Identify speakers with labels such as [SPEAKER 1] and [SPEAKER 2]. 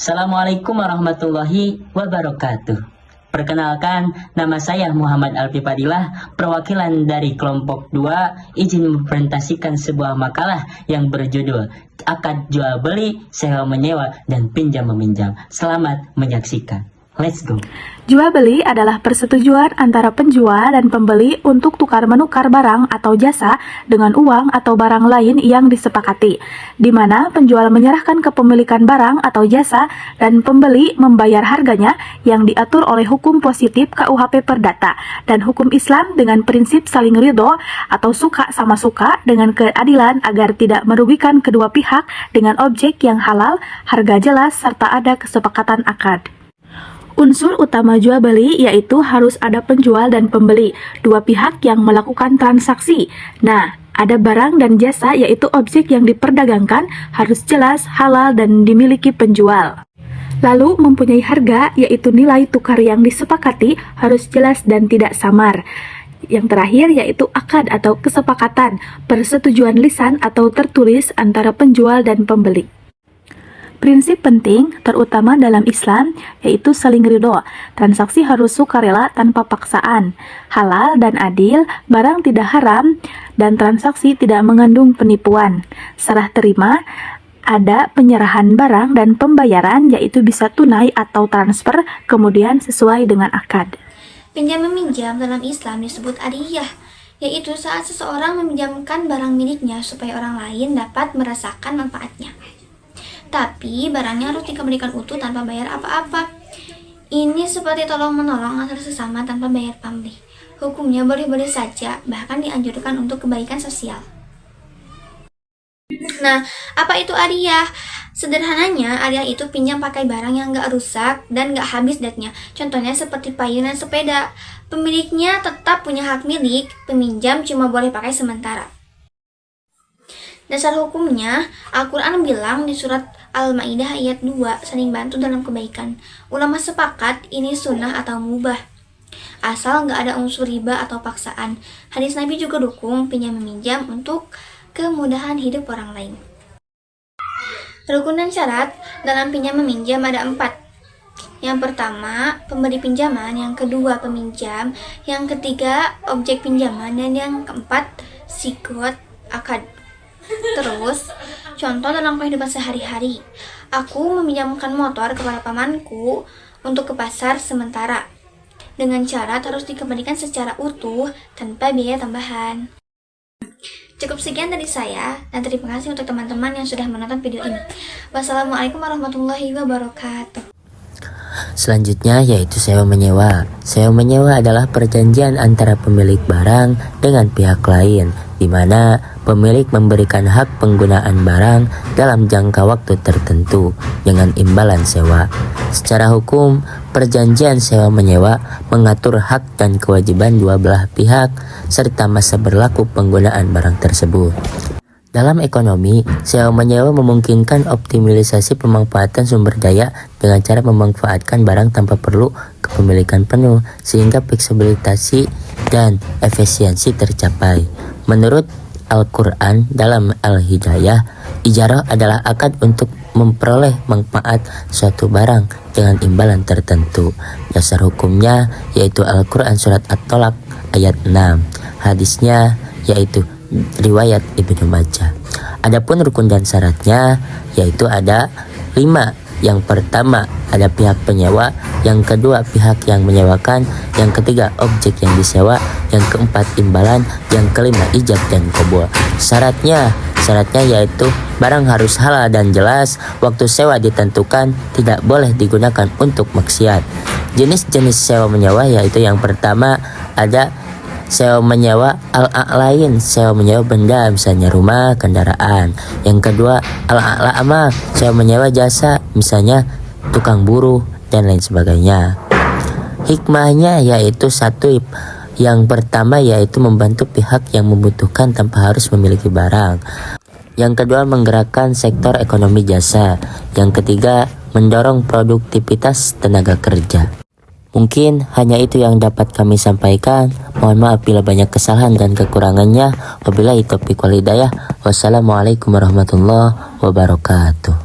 [SPEAKER 1] Assalamualaikum warahmatullahi wabarakatuh. Perkenalkan, nama saya Muhammad Alfi Fadilah, perwakilan dari kelompok 2, izin mempresentasikan sebuah makalah yang berjudul Akad Jual Beli, Sewa Menyewa, dan Pinjam Meminjam. Selamat menyaksikan. Let's go.
[SPEAKER 2] Jual beli adalah persetujuan antara penjual dan pembeli untuk tukar-menukar barang atau jasa dengan uang atau barang lain yang disepakati, di mana penjual menyerahkan kepemilikan barang atau jasa dan pembeli membayar harganya yang diatur oleh hukum positif KUHP Perdata dan hukum Islam dengan prinsip saling ridho atau suka sama suka dengan keadilan agar tidak merugikan kedua pihak dengan objek yang halal, harga jelas, serta ada kesepakatan akad. Unsur utama jual beli yaitu harus ada penjual dan pembeli, dua pihak yang melakukan transaksi. Nah, ada barang dan jasa yaitu objek yang diperdagangkan harus jelas, halal, dan dimiliki penjual. Lalu mempunyai harga yaitu nilai tukar yang disepakati harus jelas dan tidak samar. Yang terakhir yaitu akad atau kesepakatan, persetujuan lisan atau tertulis antara penjual dan pembeli. Prinsip penting, terutama dalam Islam, yaitu saling ridho. Transaksi harus sukarela tanpa paksaan, halal dan adil, barang tidak haram, dan transaksi tidak mengandung penipuan. Serah terima, ada penyerahan barang dan pembayaran, yaitu bisa tunai atau transfer, kemudian sesuai dengan akad.
[SPEAKER 3] Pinjam meminjam dalam Islam disebut adiyah, yaitu saat seseorang meminjamkan barang miliknya supaya orang lain dapat merasakan manfaatnya. Tapi barangnya harus dikembalikan utuh tanpa bayar apa-apa. Ini seperti tolong-menolong antar sesama tanpa bayar pamrih. Hukumnya boleh-boleh saja, bahkan dianjurkan untuk kebaikan sosial. Nah, apa itu ariyah? Sederhananya, ariyah itu pinjam pakai barang yang nggak rusak dan nggak habis datanya. Contohnya seperti payung dan sepeda. Pemiliknya tetap punya hak milik, peminjam cuma boleh pakai sementara. Dasar hukumnya, Al-Quran bilang di surat Al-Ma'idah ayat 2, saling bantu dalam kebaikan. Ulama sepakat ini sunnah atau mubah, asal nggak ada unsur riba atau paksaan. Hadis Nabi juga dukung pinjam meminjam untuk kemudahan hidup orang lain. Rukun dan syarat dalam pinjam meminjam ada 4. Yang pertama, pemberi pinjaman. Yang kedua, peminjam. Yang ketiga, objek pinjaman. Dan yang keempat, sigot akad. Terus, contoh dalam kehidupan sehari-hari. Aku meminjamkan motor kepada pamanku untuk ke pasar sementara. Dengan syarat harus dikembalikan secara utuh tanpa biaya tambahan. Cukup sekian dari saya, dan terima kasih untuk teman-teman yang sudah menonton video ini. Wassalamualaikum warahmatullahi wabarakatuh.
[SPEAKER 4] Selanjutnya yaitu sewa menyewa. Sewa menyewa adalah perjanjian antara pemilik barang dengan pihak lain, di mana pemilik memberikan hak penggunaan barang dalam jangka waktu tertentu dengan imbalan sewa. Secara hukum, perjanjian sewa menyewa mengatur hak dan kewajiban dua belah pihak serta masa berlaku penggunaan barang tersebut. Dalam ekonomi, sewa menyewa memungkinkan optimalisasi pemanfaatan sumber daya dengan cara memanfaatkan barang tanpa perlu kepemilikan penuh, sehingga fleksibilitas dan efisiensi tercapai. Menurut Al-Quran dalam Al-Hidayah, ijarah adalah akad untuk memperoleh manfaat suatu barang dengan imbalan tertentu. Dasar hukumnya yaitu Al-Quran surat At-Tolak ayat 6. Hadisnya yaitu riwayat Ibnu Majah. Adapun rukun dan syaratnya yaitu ada 5. Yang pertama ada pihak penyewa, yang kedua pihak yang menyewakan, yang ketiga objek yang disewa, yang keempat imbalan, yang kelima ijab dan qabul. Syaratnya yaitu barang harus halal dan jelas, waktu sewa ditentukan, tidak boleh digunakan untuk maksiat. Jenis-jenis sewa menyewa yaitu yang pertama ada sewa menyewa al-a'lain, sewa menyewa benda misalnya rumah, kendaraan. Yang kedua al-a'lama, sewa menyewa jasa misalnya tukang buruh dan lain sebagainya. Hikmahnya yaitu satu, yang pertama yaitu membantu pihak yang membutuhkan tanpa harus memiliki barang. Yang kedua menggerakkan sektor ekonomi jasa. Yang ketiga mendorong produktivitas tenaga kerja. Mungkin hanya itu yang dapat kami sampaikan. Mohon maaf bila banyak kesalahan dan kekurangannya. Wabillahi taufiq wal hidayah. Wassalamualaikum warahmatullahi wabarakatuh.